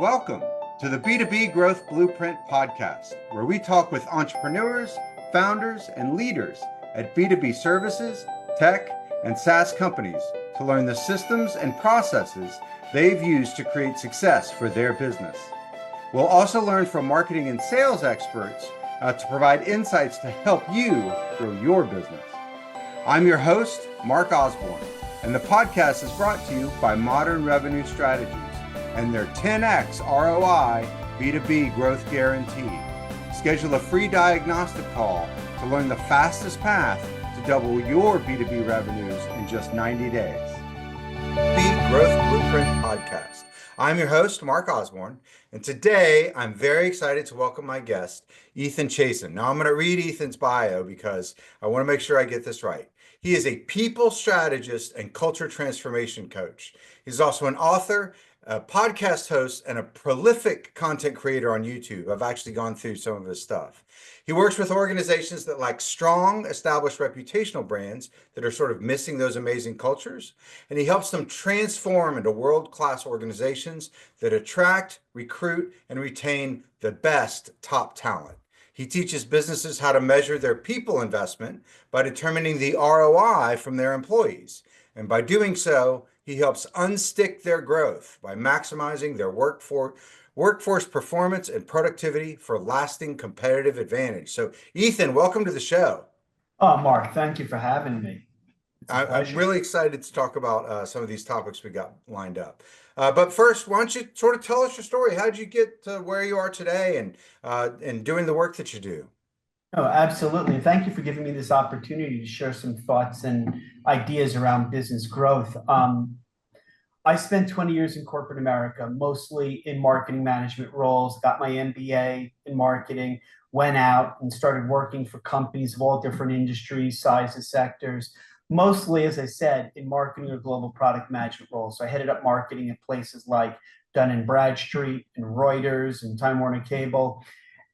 Welcome to the B2B Growth Blueprint Podcast, where we talk with entrepreneurs, founders, and leaders at B2B services, tech, and SaaS companies to learn the systems and processes they've used to create success for their business. We'll also learn from marketing and sales experts to provide insights to help you grow your business. I'm your host, Mark Osborne, and the podcast is brought to you by Modern Revenue Strategies and their 10x ROI B2B Growth Guarantee. Schedule a free diagnostic call to learn the fastest path to double your B2B revenues in just 90 days. B2B Growth Blueprint Podcast. I'm your host, Mark Osborne, and today I'm very excited to welcome my guest, Ethan Chazin. Now I'm going to read Ethan's bio because I want to make sure I get this right. He is a people strategist and culture transformation coach. He's also an author, a podcast host, and a prolific content creator on YouTube. I've actually gone through some of his stuff. He works with organizations that lack strong, established reputational brands that are sort of missing those amazing cultures, and he helps them transform into world-class organizations that attract, recruit, and retain the best top talent. He teaches businesses how to measure their people investment by determining the ROI from their employees. And by doing so, he helps unstick their growth by maximizing their workforce performance and productivity for lasting competitive advantage. So, Ethan, welcome to the show. Oh, Mark, thank you for having me. I'm really excited to talk about some of these topics we got lined up. But first, why don't you sort of tell us your story? How did you get to where you are today and doing the work that you do? Oh, absolutely. Thank you for giving me this opportunity to share some thoughts and ideas around business growth. I spent 20 years in corporate America, mostly in marketing management roles, got my MBA in marketing, went out and started working for companies of all different industries, sizes, sectors, mostly, as I said, in marketing or global product management roles. So I headed up marketing at places like Dun & Bradstreet and Reuters and Time Warner Cable.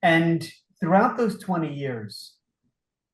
And throughout those 20 years,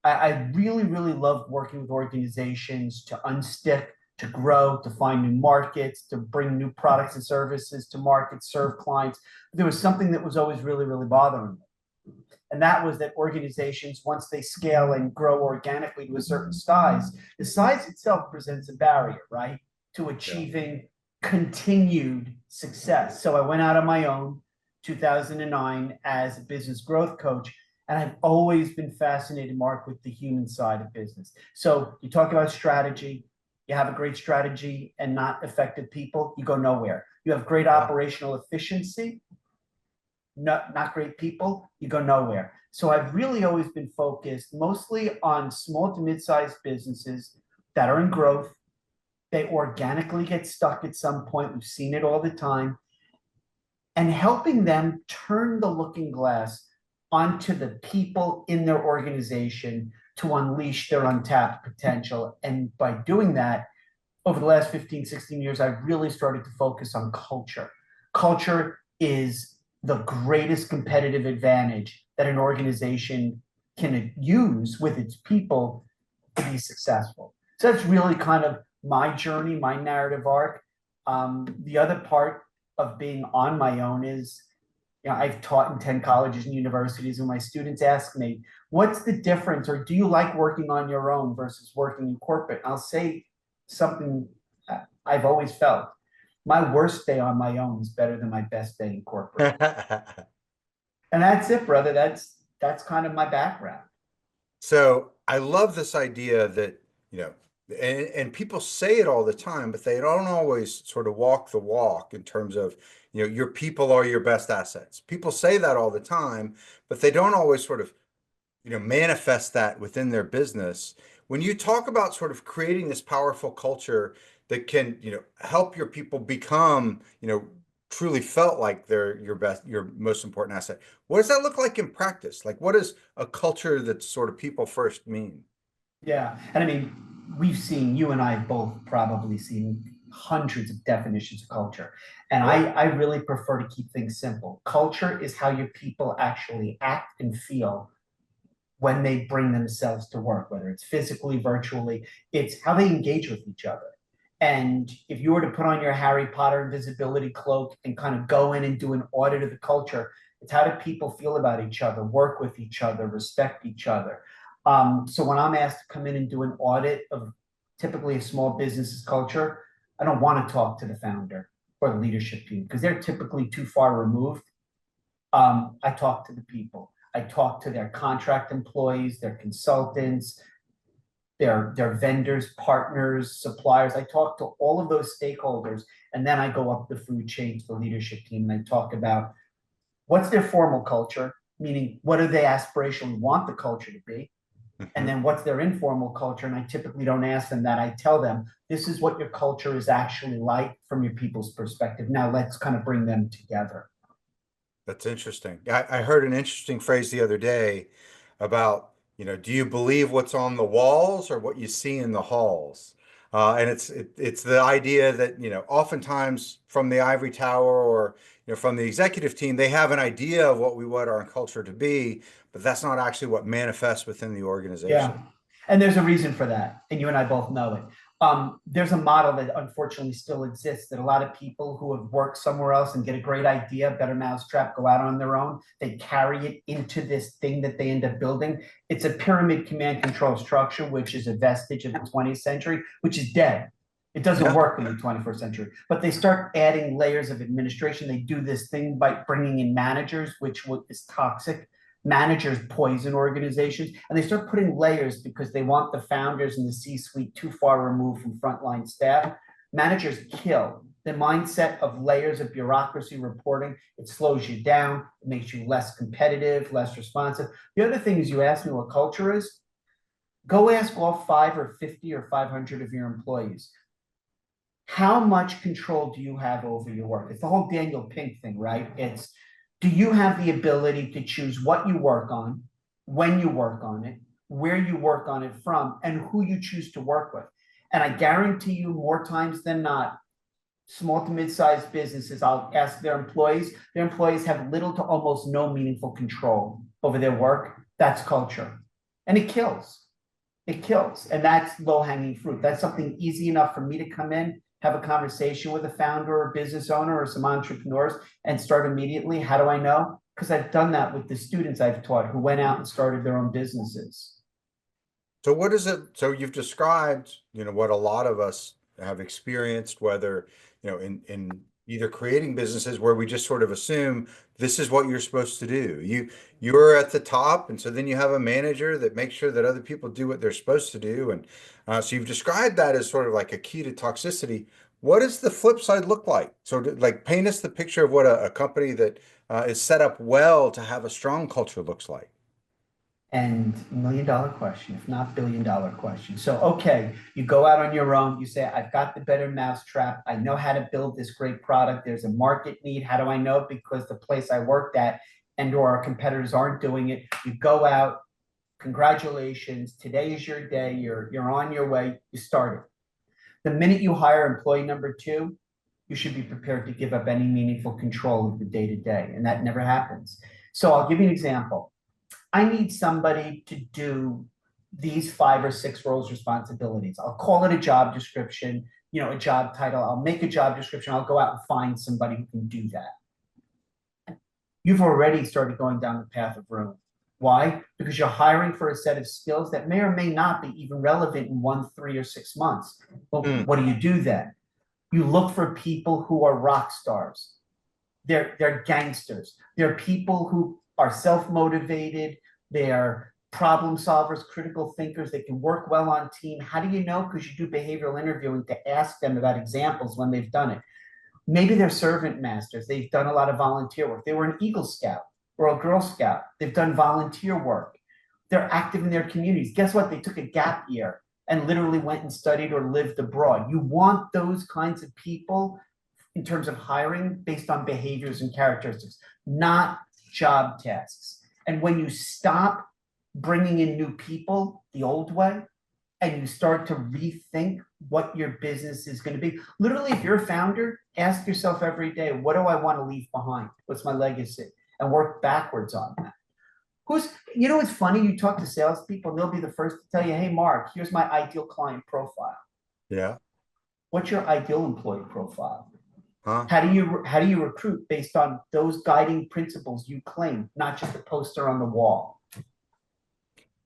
I really, really loved working with organizations to unstick, to grow, to find new markets, to bring new products and services to market, serve clients. There was something that was always really, really bothering me. And that was that organizations, once they scale and grow organically to a certain size, the size itself presents a barrier, right, to achieving continued success. So I went out on my own, 2009, as a business growth coach. And I've always been fascinated, Mark, with the human side of business. So you talk about strategy, you have a great strategy and not effective people, you go nowhere. You have great operational efficiency, not great people, you go nowhere. So I've really always been focused mostly on small to mid-sized businesses that are in growth. They organically get stuck at some point. We've seen it all the time. And helping them turn the looking glass onto the people in their organization to unleash their untapped potential. And by doing that, over the last 15, 16 years, I've really started to focus on culture. Culture is the greatest competitive advantage that an organization can use with its people to be successful. So that's really kind of my journey, my narrative arc. The other part of being on my own is, I've taught in 10 colleges and universities, and my students ask me, what's the difference, or do you like working on your own versus working in corporate? I'll say something I've always felt. My worst day on my own is better than my best day in corporate. And that's it, brother. That's kind of my background. So I love this idea that, and people say it all the time, but they don't always sort of walk the walk in terms of, your people are your best assets. People say that all the time, but they don't always sort of, manifest that within their business. When you talk about sort of creating this powerful culture that can, help your people become, truly felt like they're your most important asset, what does that look like in practice? Like, what does a culture that's sort of people first mean? Yeah. And I mean, you and I have both probably seen hundreds of definitions of culture. And I really prefer to keep things simple. Culture is how your people actually act and feel when they bring themselves to work, whether it's physically, virtually. It's how they engage with each other. And if you were to put on your Harry Potter invisibility cloak and kind of go in and do an audit of the culture, it's how do people feel about each other, work with each other, respect each other. So when I'm asked to come in and do an audit of typically a small business's culture, I don't want to talk to the founder or the leadership team because they're typically too far removed. I talk to the people. I talk to their contract employees, their consultants, their vendors, partners, suppliers. I talk to all of those stakeholders, and then I go up the food chain to the leadership team and I talk about what's their formal culture, meaning what do they aspirationally want the culture to be, and then what's their informal culture. And I typically don't ask them that. I tell them, this is what your culture is actually like from your people's perspective. Now let's kind of bring them together. That's interesting. I heard an interesting phrase the other day about, do you believe what's on the walls or what you see in the halls? And it's the idea that, oftentimes from the ivory tower or, from the executive team, they have an idea of what we want our culture to be, but that's not actually what manifests within the organization. Yeah. And there's a reason for that. And you and I both know it. There's a model that unfortunately still exists that a lot of people who have worked somewhere else and get a great idea, better mousetrap, go out on their own, they carry it into this thing that they end up building. It's a pyramid command control structure, which is a vestige of the 20th century, which is dead. It doesn't work in the 21st century, but they start adding layers of administration. They do this thing by bringing in managers, which is toxic. Managers poison organizations, and they start putting layers because they want the founders and the C-suite too far removed from frontline staff. Managers kill the mindset of layers of bureaucracy reporting. It slows you down. It makes you less competitive, less responsive. The other thing is, you ask me what culture is. Go ask all 5 or 50 or 500 of your employees. How much control do you have over your work? It's the whole Daniel Pink thing, right? It's, do you have the ability to choose what you work on, when you work on it, where you work on it from, and who you choose to work with? And I guarantee you, more times than not, small to mid-sized businesses, I'll ask their employees have little to almost no meaningful control over their work. That's culture. And it kills. It kills. And that's low-hanging fruit. That's something easy enough for me to come in, have a conversation with a founder or business owner or some entrepreneurs and start immediately. How do I know? Because I've done that with the students I've taught who went out and started their own businesses. So what is it? So you've described, what a lot of us have experienced, whether, in either creating businesses where we just sort of assume this is what you're supposed to do. You're at the top, and so then you have a manager that makes sure that other people do what they're supposed to do. And so you've described that as sort of like a key to toxicity. What does the flip side look like? So like paint us the picture of what a company that is set up well to have a strong culture looks like. And $1 million question, if not $1 billion question. So, okay, you go out on your own. You say, I've got the better mousetrap. I know how to build this great product. There's a market need. How do I know? Because the place I worked at and or our competitors aren't doing it. You go out. Congratulations. Today is your day. You're on your way. You started. The minute you hire employee number 2, you should be prepared to give up any meaningful control of the day-to-day. And that never happens. So I'll give you an example. I need somebody to do these 5 or 6 roles, responsibilities. I'll call it a job description, a job title. I'll make a job description. I'll go out and find somebody who can do that. You've already started going down the path of ruin. Why? Because you're hiring for a set of skills that may or may not be even relevant in 1, 3, or 6 months. But what do you do then? You look for people who are rock stars. They're gangsters. They're people who are self-motivated. They're problem solvers, critical thinkers. They can work well on team. How do you know? Because you do behavioral interviewing to ask them about examples when they've done it. Maybe they're servant masters. They've done a lot of volunteer work. They were an Eagle Scout or a Girl Scout. They've done volunteer work. They're active in their communities. Guess what? They took a gap year and literally went and studied or lived abroad. You want those kinds of people in terms of hiring based on behaviors and characteristics, not job tasks. And when you stop bringing in new people the old way and you start to rethink what your business is going to be, literally, if you're a founder, ask yourself every day, what do I want to leave behind? What's my legacy? And work backwards on that. It's funny, you talk to salespeople and they'll be the first to tell you, hey, Mark, here's my ideal client profile. Yeah. What's your ideal employee profile? Huh? How do you recruit based on those guiding principles you claim, not just a poster on the wall?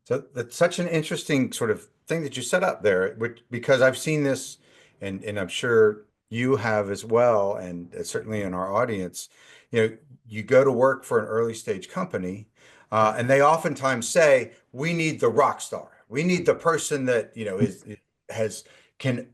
So that's such an interesting sort of thing that you set up there, which because I've seen this, and I'm sure you have as well, and certainly in our audience, you go to work for an early stage company, and they oftentimes say, "We need the rock star. We need the person that is has can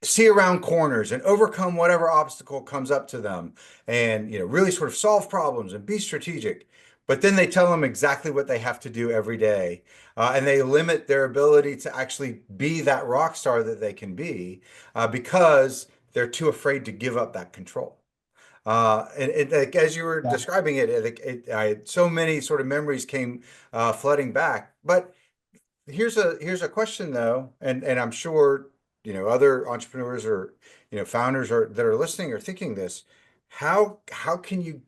see around corners and overcome whatever obstacle comes up to them, and really sort of solve problems and be strategic." But then they tell them exactly what they have to do every day, and they limit their ability to actually be that rock star that they can be, because they're too afraid to give up that control. And like, as you were Yeah. describing so many sort of memories came flooding back. But here's a question though, and I'm sure other entrepreneurs or founders that are listening are thinking this. How can you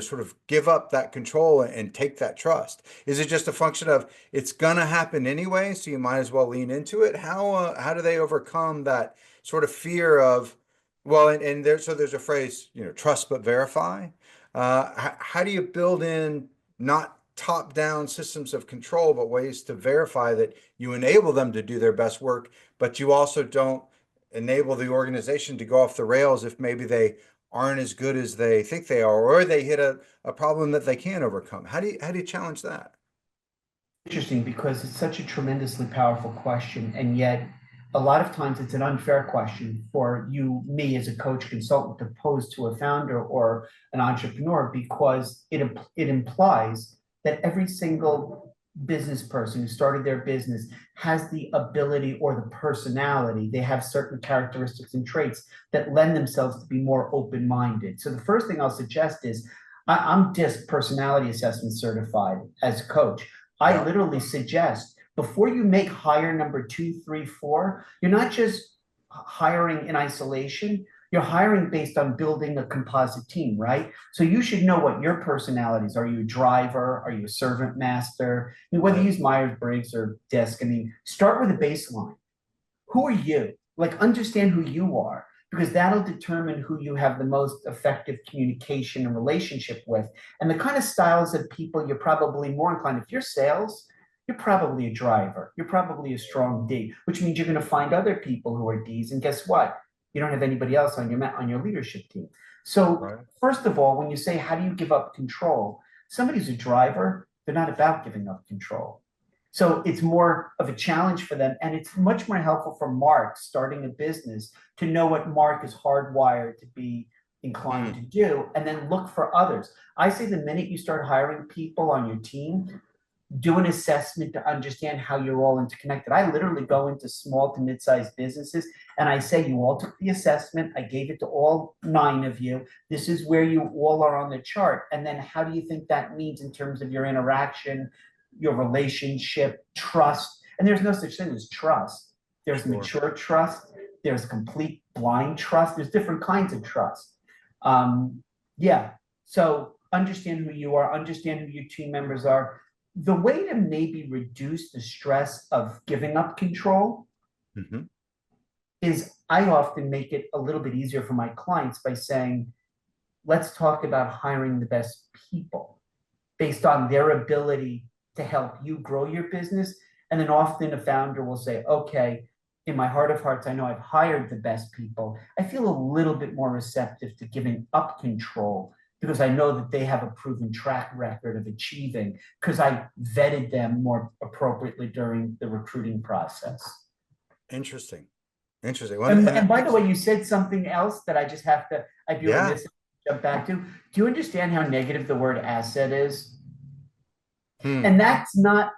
sort of give up that control and take that trust? Is it just a function of it's gonna happen anyway, so you might as well lean into it? How do they overcome that sort of fear of, well, and there's a phrase, trust but verify. How do you build in not top-down systems of control, but ways to verify that you enable them to do their best work, but you also don't enable the organization to go off the rails if maybe they aren't as good as they think they are, or they hit a problem that they can't overcome? How do you challenge that? Interesting because it's such a tremendously powerful question. And yet, a lot of times it's an unfair question for you, me as a coach consultant to pose to a founder or an entrepreneur because it implies that every single business person who started their business has the ability or the personality. They have certain characteristics and traits that lend themselves to be more open minded. So, the first thing I'll suggest is I'm DISC personality assessment certified as a coach. I Yeah. literally suggest before you make hire number 2, 3, 4, you're not just hiring in isolation, you're hiring based on building a composite team, right? So you should know what your personalities are. You a driver? Are you a servant master? I mean, whether you Right. use Myers-Briggs or DISC, I mean, start with a baseline. Who are you? Like, understand who you are, because that'll determine who you have the most effective communication and relationship with, and the kind of styles of people you're probably more inclined. If you're sales, you're probably a driver. You're probably a strong D, which means you're going to find other people who are Ds. And guess what? You don't have anybody else on your leadership team. So, Right. first of all, when you say how do you give up control, somebody's a driver. They're not about giving up control. So it's more of a challenge for them. And it's much more helpful for Mark starting a business to know what Mark is hardwired to be inclined to Hmm. do and then look for others. I say the minute you start hiring people on your team, do an assessment to understand how you're all interconnected. I literally go into small to mid-sized businesses and I say, you all took the assessment. I gave it to all 9 of you. This is where you all are on the chart. And then how do you think that means in terms of your interaction, your relationship, trust? And there's no such thing as trust. There's Sure. mature trust. There's complete blind trust. There's different kinds of trust. Yeah. So understand who you are, understand who your team members are. The way to maybe reduce the stress of giving up control Hmm. is I often make it a little bit easier for my clients by saying, let's talk about hiring the best people based on their ability to help you grow your business. And then often a founder will say, okay, in my heart of hearts, I know I've hired the best people. I feel a little bit more receptive to giving up control because I know that they have a proven track record of achieving because I vetted them more appropriately during the recruiting process. Interesting. Interesting. Well, And, and and that by the makes, way, you said something else that I just have to, I'd be yeah. remiss if I jump back to. Do you understand how negative the word asset is? Hmm. And that's not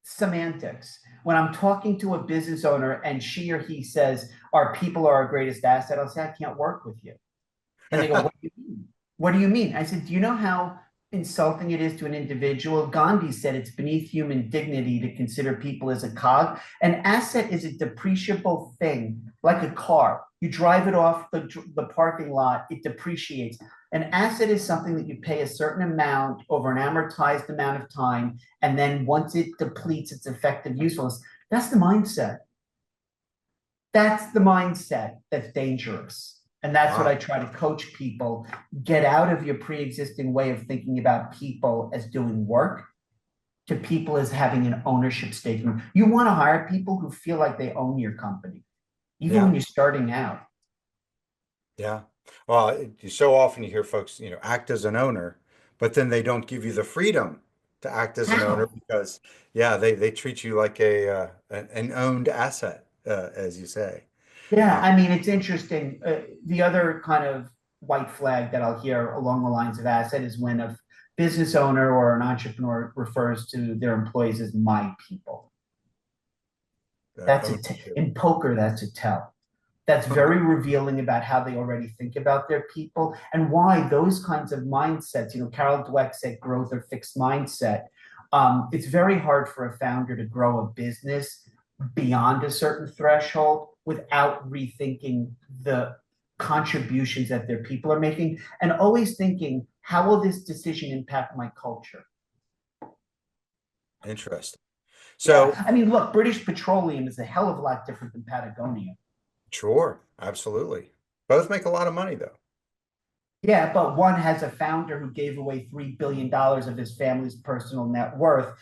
semantics. When I'm talking to a business owner and she or he says, our people are our greatest asset, I'll say, I can't work with you. And they go, what do you mean? What do you mean? I said, do you know how insulting it is to an individual? Gandhi said it's beneath human dignity to consider people as a cog. An asset is a depreciable thing, like a car. You drive it off the parking lot, it depreciates. An asset is something that you pay a certain amount over an amortized amount of time, and then once it depletes its effective usefulness, that's the mindset. That's the mindset that's dangerous. And that's what I Wow. try to coach people. Get out of your pre-existing way of thinking about people as doing work to people as having an ownership stake. You want to hire people who feel like they own your company, even Yeah. when you're starting out. Yeah. Well, so often you hear folks, act as an owner, but then they don't give you the freedom to act as an owner How? because, yeah, they treat you like an owned asset, as you say. Yeah, Uh, I mean, it's interesting. The other kind of white flag that I'll hear along the lines of asset is when a business owner or an entrepreneur refers to their employees as my people. ownership. In poker, that's a tell. That's very revealing about how they already think about their people and why those kinds of mindsets, Carol Dweck said growth or fixed mindset. It's very hard for a founder to grow a business beyond a certain threshold without rethinking the contributions that their people are making and always thinking, how will this decision impact my culture? Interesting. So, Yeah, I mean, look, British Petroleum is a hell of a lot different than Patagonia. sure, absolutely. Both make a lot of money, though. Yeah, but one has a founder who gave away $3 billion of his family's personal net worth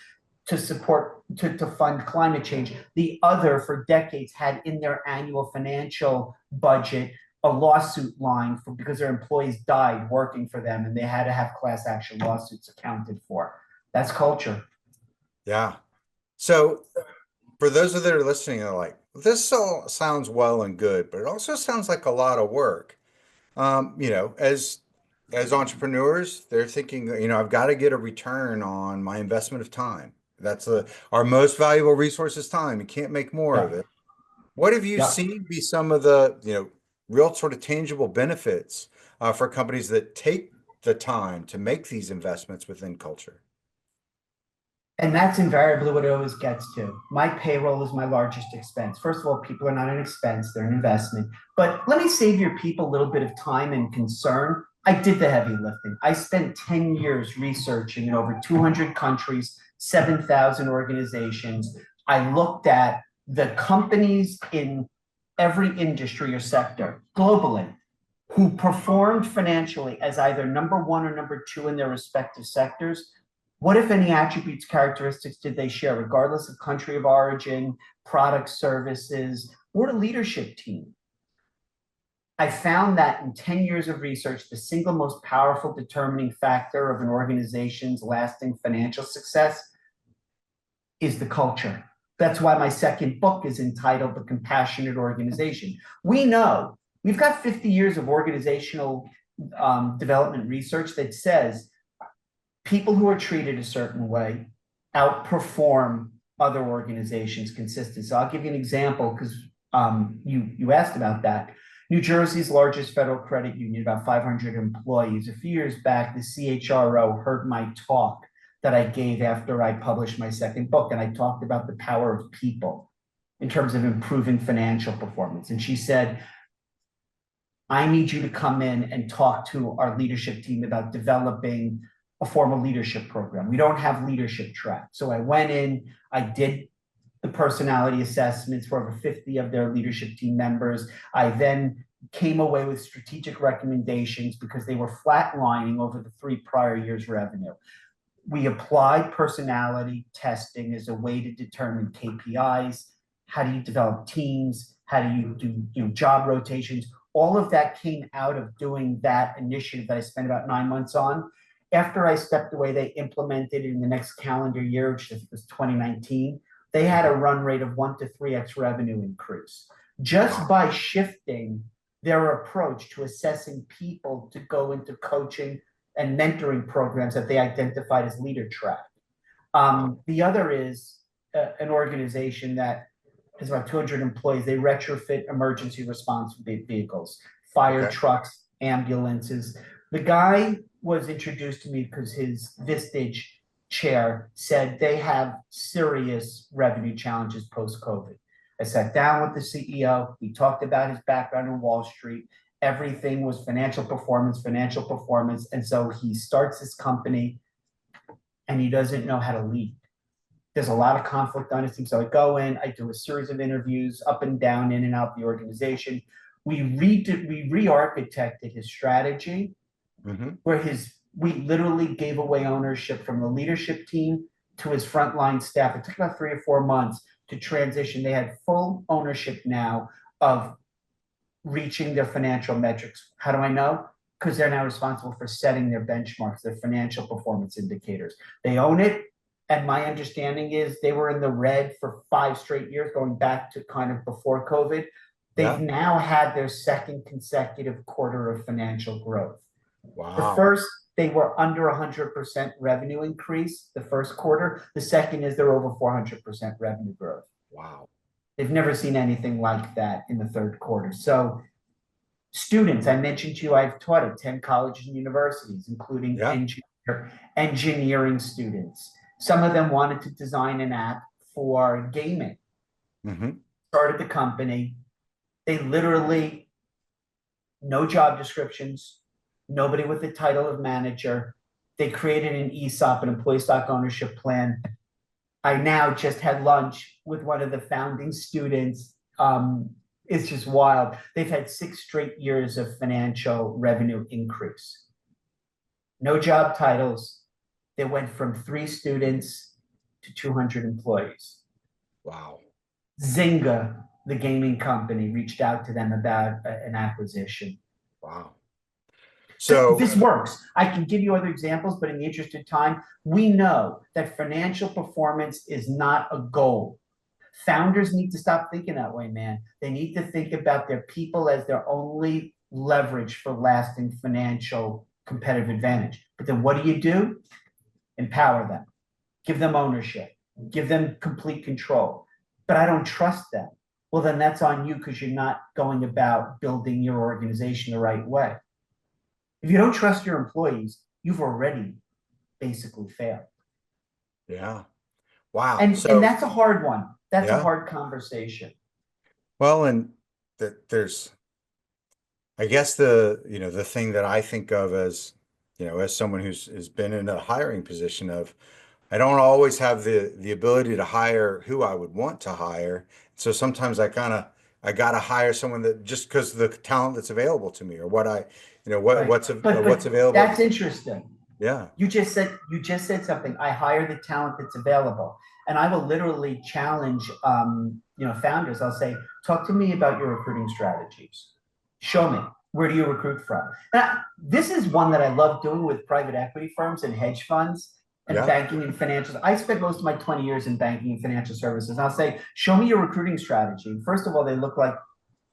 to support to fund climate change. The other, for decades, had in their annual financial budget a lawsuit line for because their employees died working for them, and they had to have class action lawsuits accounted for. That's culture. Yeah. So, for those of that are listening, they're like, this all sounds well and good, but it also sounds like a lot of work. As entrepreneurs, they're thinking, I've got to get a return on my investment of time. That's our most valuable resource is time. You can't make more of Yeah, it. What have you yeah. seen be some of the, real sort of tangible benefits for companies that take the time to make these investments within culture? And that's invariably what it always gets to. My payroll is my largest expense. First of all, people are not an expense, they're an investment. But let me save your people a little bit of time and concern. I did the heavy lifting. I spent 10 years researching in over 200 countries, 7,000 organizations. I looked at the companies in every industry or sector globally who performed financially as either number one or number two in their respective sectors. What, if any, attributes, characteristics did they share, regardless of country of origin, product, services, or leadership team? I found that in 10 years of research, the single most powerful determining factor of an organization's lasting financial success is the culture. That's why my second book is entitled The Compassionate Organization. We know we've got 50 years of organizational development research that says people who are treated a certain way outperform other organizations consistently. So I'll give you an example because you asked about that. New Jersey's largest federal credit union, about 500 employees. A few years back, the CHRO heard my talk that I gave after I published my second book, and I talked about the power of people in terms of improving financial performance. And she said, I need you to come in and talk to our leadership team about developing a formal leadership program. We don't have leadership track. So I went in, I did the personality assessments for over 50 of their leadership team members. I then came away with strategic recommendations because they were flatlining over the 3 prior years' revenue. We applied personality testing as a way to determine KPIs. How do you develop teams? How do you do job rotations? All of that came out of doing that initiative that I spent about 9 months on. After I stepped away, they implemented it in the next calendar year, which was 2019. They had a run rate of 1 to 3x revenue increase just by shifting their approach to assessing people to go into coaching and mentoring programs that they identified as leader track. The other is an organization that has about 200 employees. They retrofit emergency response vehicles, fire Okay. trucks, ambulances. The guy was introduced to me because his Vistage chair said they have serious revenue challenges post-COVID. I sat down with the CEO. We talked about his background in Wall Street. Everything was financial performance, financial performance. And so he starts his company and he doesn't know how to lead. There's a lot of conflict on his team. So I go in, I do a series of interviews up and down, in and out the organization. We re-architected his strategy, where we literally gave away ownership from the leadership team to his frontline staff. It took about 3 or 4 months to transition. They had full ownership now of reaching their financial metrics. How do I know? Because they're now responsible for setting their benchmarks, their financial performance indicators. They own it. And my understanding is they were in the red for 5 straight years, going back to kind of before COVID. They've now had their second consecutive quarter of financial growth. Wow. The first, they were under 100% revenue increase the first quarter. The second is they're over 400% revenue growth. Wow. They've never seen anything like that in the third quarter. So students, I mentioned to you, I've taught at 10 colleges and universities, including engineering students. Some of them wanted to design an app for gaming. Started the company. They literally, no job descriptions, nobody with the title of manager. They created an ESOP, an employee stock ownership plan. I now just had lunch with one of the founding students. It's just wild. They've had 6 straight years of financial revenue increase. No job titles. They went from 3 students to 200 employees. Wow. Zynga, the gaming company, reached out to them about an acquisition. Wow. So this works. I can give you other examples, but in the interest of time, we know that financial performance is not a goal. Founders need to stop thinking that way, man. They need to think about their people as their only leverage for lasting financial competitive advantage. But then what do? Empower them. Give them ownership. Give them complete control. But I don't trust them. Well, then that's on you because you're not going about building your organization the right way. If you don't trust your employees, you've already basically failed. Yeah. Wow. And that's a hard one. That's a hard conversation. Well, and there's, I guess the thing that I think of as, as someone has been in a hiring position of, I don't always have the ability to hire who I would want to hire. So sometimes I got to hire someone that just because of the talent that's available to me or what's available. That's interesting. Yeah. You just said something. I hire the talent that's available. And I will literally challenge founders. I'll say, talk to me about your recruiting strategies. Show me. Where do you recruit from? Now, this is one that I love doing with private equity firms and hedge funds and banking and financials. I spent most of my 20 years in banking and financial services. I'll say, show me your recruiting strategy. First of all, they look like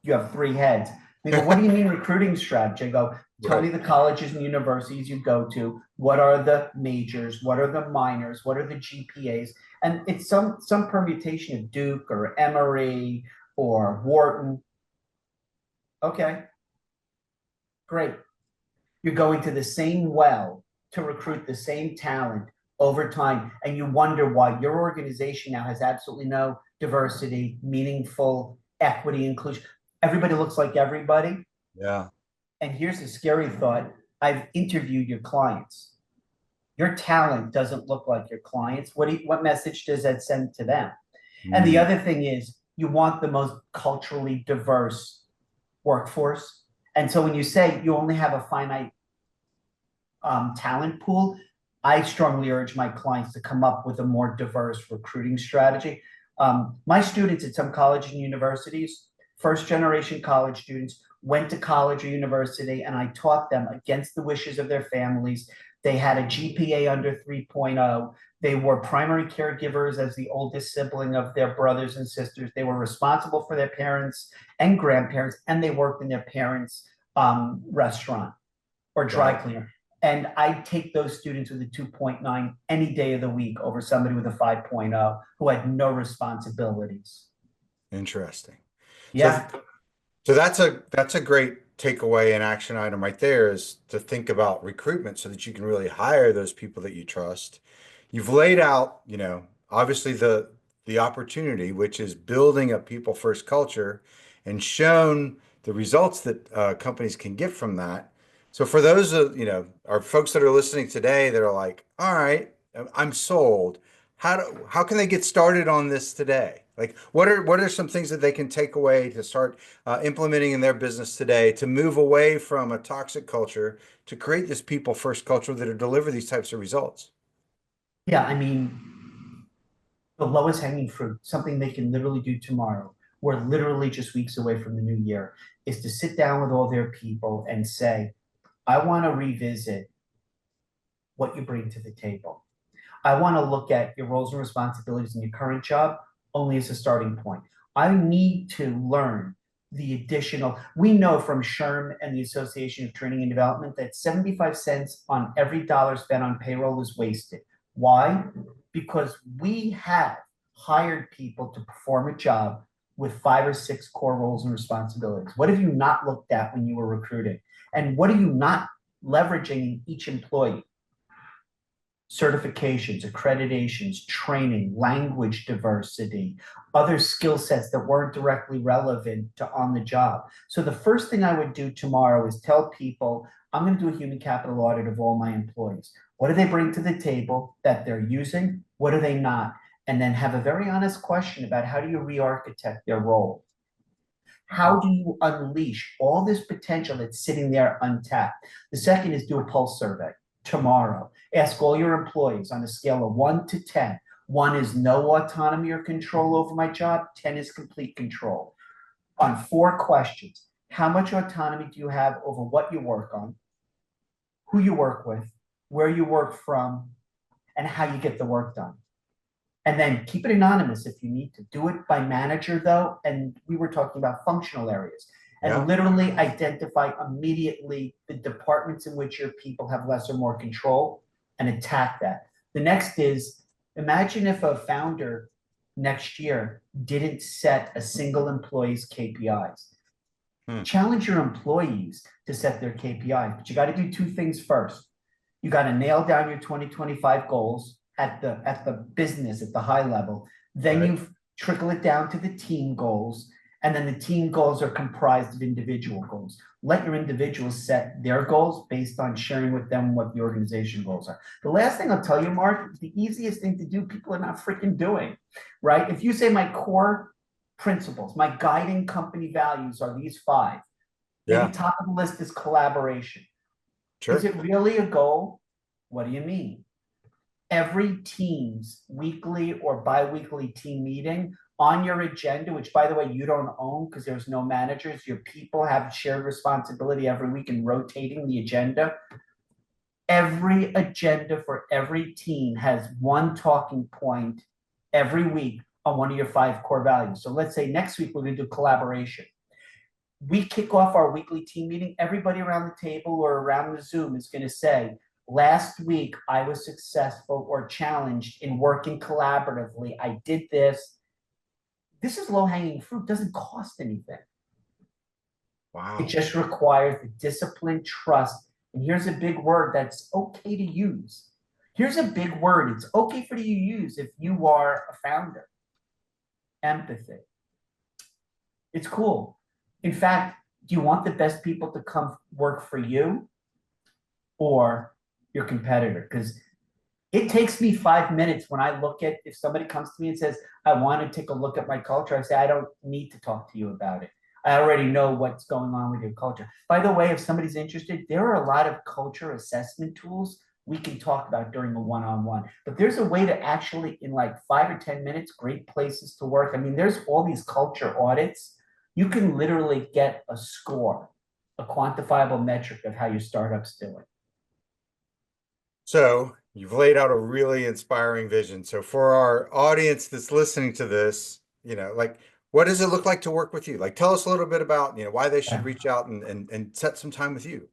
you have 3 heads. They go, what do you mean recruiting strategy? I go, tell me the colleges and universities you go to. What are the majors? What are the minors? What are the GPAs? And it's some permutation of Duke or Emory or Wharton. Okay, great. You're going to the same well to recruit the same talent over time, and you wonder why your organization now has absolutely no diversity, meaningful equity, inclusion. Everybody looks like everybody. Yeah. And here's a scary thought. I've interviewed your clients. Your talent doesn't look like your clients. What message does that send to them? And the other thing is you want the most culturally diverse workforce. And so when you say you only have a finite talent pool, I strongly urge my clients to come up with a more diverse recruiting strategy. My students at some colleges and universities, first generation college students, went to college or university, and I taught them against the wishes of their families. They had a GPA under 3.0. They were primary caregivers as the oldest sibling of their brothers and sisters. They were responsible for their parents and grandparents, and they worked in their parents' restaurant or dry cleaner. And I take those students with a 2.9 any day of the week over somebody with a 5.0 who had no responsibilities. Interesting. Yeah. So that's a great takeaway and action item right there, is to think about recruitment so that you can really hire those people that you trust. You've laid out, obviously the opportunity, which is building a people first culture, and shown the results that companies can get from that. So for those our folks that are listening today that are like, all right, I'm sold. how can they get started on this today? Like, what are some things that they can take away to start implementing in their business today to move away from a toxic culture to create this people first culture that will deliver these types of results? Yeah, I mean, the lowest hanging fruit, something they can literally do tomorrow. We're literally just weeks away from the new year, is to sit down with all their people and say, I want to revisit what you bring to the table. I want to look at your roles and responsibilities in your current job only as a starting point. I need to learn the additional. We know from SHRM and the Association of Training and Development that 75 cents on every dollar spent on payroll is wasted. Why? Because we have hired people to perform a job with 5 or 6 core roles and responsibilities. What have you not looked at when you were recruiting? And what are you not leveraging in each employee? Certifications, accreditations, training, language diversity, other skill sets that weren't directly relevant to on the job. So the first thing I would do tomorrow is tell people, I'm going to do a human capital audit of all my employees. What do they bring to the table that they're using? What are they not? And then have a very honest question about how do you re-architect their role? How do you unleash all this potential that's sitting there untapped? The second is do a pulse survey tomorrow. Ask all your employees on a scale of 1 to 10. 1 is no autonomy or control over my job. 10 is complete control. On 4 questions, how much autonomy do you have over what you work on, who you work with, where you work from, and how you get the work done? And then keep it anonymous if you need to. Do it by manager, though. And we were talking about functional areas. And literally identify immediately the departments in which your people have less or more control and attack that. The next is, imagine if a founder next year didn't set a single employee's KPIs. Challenge your employees to set their KPIs, but you got to do 2 things first. You got to nail down your 2025 goals at the business, at the high level. Then you trickle it down to the team goals. And then the team goals are comprised of individual goals. Let your individuals set their goals based on sharing with them what the organization goals are. The last thing I'll tell you, Mark, the easiest thing to do, people are not freaking doing, right? If you say my core principles, my guiding company values are these 5, maybe top of the list is collaboration. Sure. Is it really a goal? What do you mean? Every team's weekly or bi-weekly team meeting on your agenda, which by the way, you don't own because there's no managers, your people have shared responsibility every week in rotating the agenda. Every agenda for every team has 1 talking point every week on one of your 5 core values. So let's say next week we're going to do collaboration. We kick off our weekly team meeting. Everybody around the table or around the Zoom is going to say, last week I was successful or challenged in working collaboratively. I did this. This is low-hanging fruit, doesn't cost anything. Wow. It just requires the discipline, trust. And here's a big word that's okay to use. Here's a big word it's okay for you to use if you are a founder. Empathy. It's cool. In fact, do you want the best people to come work for you or your competitor? Because it takes me 5 minutes when I look at, if somebody comes to me and says, I want to take a look at my culture, I say, I don't need to talk to you about it. I already know what's going on with your culture. By the way, if somebody's interested, there are a lot of culture assessment tools we can talk about during a one-on-one. But there's a way to actually, in like 5 or 10 minutes, great places to work. I mean, there's all these culture audits. You can literally get a score, a quantifiable metric of how your startup's doing. So you've laid out a really inspiring vision. So for our audience that's listening to this, like, what does it look like to work with you? Like, tell us a little bit about, why they should reach out and set some time with you.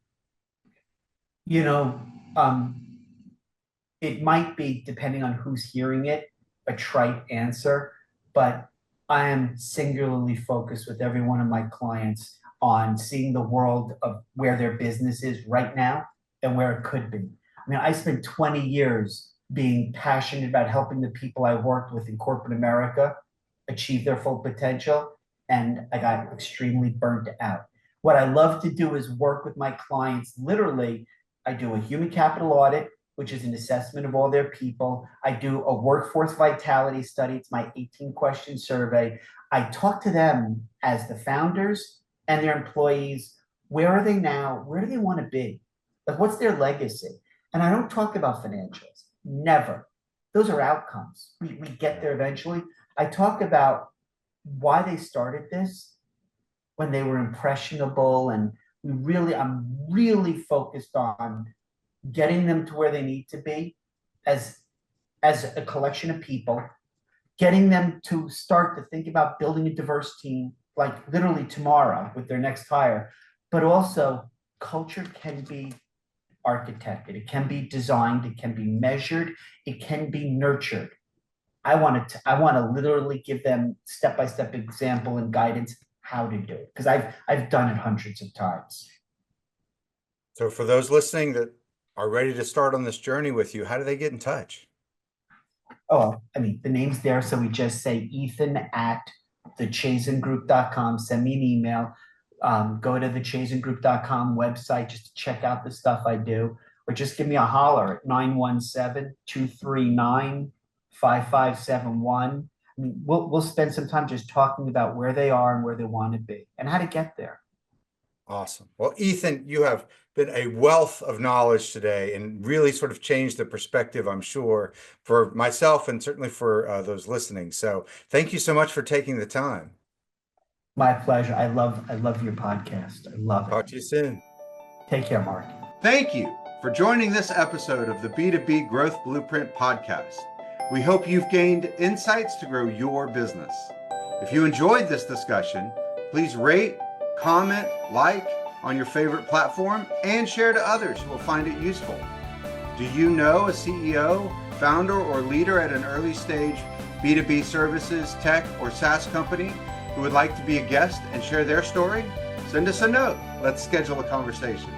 It might be, depending on who's hearing it, a trite answer, but I am singularly focused with every one of my clients on seeing the world of where their business is right now and where it could be. I mean, I spent 20 years being passionate about helping the people I worked with in corporate America achieve their full potential, and I got extremely burnt out. What I love to do is work with my clients. Literally, I do a human capital audit which is an assessment of all their people. I do a workforce vitality study. It's my 18-question survey. I talk to them as the founders and their employees. Where are they now? Where do they want to be? Like, what's their legacy? And I don't talk about financials. Never. Those are outcomes. We get there eventually. I talk about why they started this when they were impressionable, and I'm really focused on getting them to where they need to be as a collection of people, getting them to start to think about building a diverse team, like literally tomorrow with their next hire. But also, culture can be architected, it can be designed, it can be measured, it can be nurtured. I want to literally give them step-by-step example and guidance how to do it, because I've done it hundreds of times. So for those listening that are ready to start on this journey with you, how do they get in touch? Oh, I mean, the name's there, so we just say Ethan at thechazingroup.com. Send me an email. Go to the chazingroup.com website just to check out the stuff I do, or just give me a holler at 917-239-5571. I mean, we'll spend some time just talking about where they are and where they want to be and how to get there. Awesome. Well, Ethan, you have been a wealth of knowledge today and really sort of changed the perspective, I'm sure, for myself and certainly for those listening. So thank you so much for taking the time. My pleasure. I love your podcast. I love it. Talk to you soon. Take care, Mark. Thank you for joining this episode of the B2B Growth Blueprint Podcast. We hope you've gained insights to grow your business. If you enjoyed this discussion, please rate, comment, like on your favorite platform, and share to others who will find it useful. Do you know a CEO, founder, or leader at an early stage B2B services, tech, or SaaS company who would like to be a guest and share their story? Send us a note. Let's schedule a conversation.